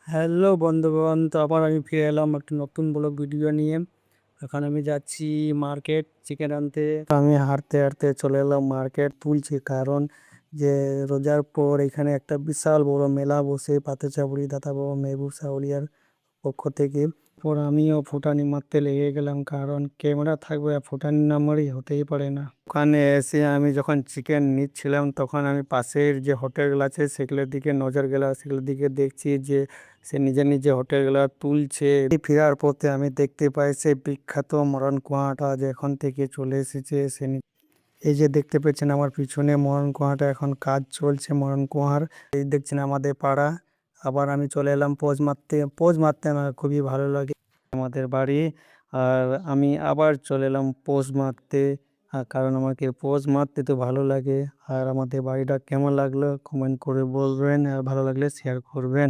Hello বন্ধুগণ, তো আবার আমি ফিরে এলাম একটা নতুন ব্লগ ভিডিও নিয়ে। এখন আমি যাচ্ছি মার্কেট চিকেন আনতে। তো আমি হাঁটতে হাঁটতে চলে এলাম মার্কেট তুলছি, কারণ যে রোজার পর এখানে একটা বিশাল বড় মেলা বসে পাথরচাবড়ি দাতা বাবা মেহবুব শাওলিয়ার পক্ষ থেকে। পর আমিও ফুটানি মারতে লেগে গেলাম, কারণ ক্যামেরা থাকবে আর ফুটানি না মারি হতেই পারে না। ওখানে এসে আমি যখন চিকেন নিচ্ছিলাম, তখন আমি পাশের যে হোটেলগুলো আছে সেগুলোর দিকে নজর গেলাম, সেগুলোর দিকে দেখছি যে সে নিজে নিজে হোটেলগুলো তুলছে। ফেরার পথে আমি দেখতে পাই সে বিখ্যাত মরণ কুয়াটা যেখান থেকে চলে এসেছে এই যে দেখতে পেয়েছেন আমার পিছনে মরণ কুয়াটা, এখন কাজ চলছে মরণ কুয়ার। এই দেখছেন আমাদের পাড়া। আবার আমি চলে এলাম পোজ মারতে। পোজ মারতে আমার খুবই ভালো লাগে, আমাদের বাড়ি। আর আমি আবার চলে এলাম পোজ মারতে, কারণ আমাকে পোজ মারতে তো ভালো লাগে। আর আমাদের বাড়িটা কেমন লাগলো কমেন্ট করে বলবেন, আর ভালো লাগলে শেয়ার করবেন।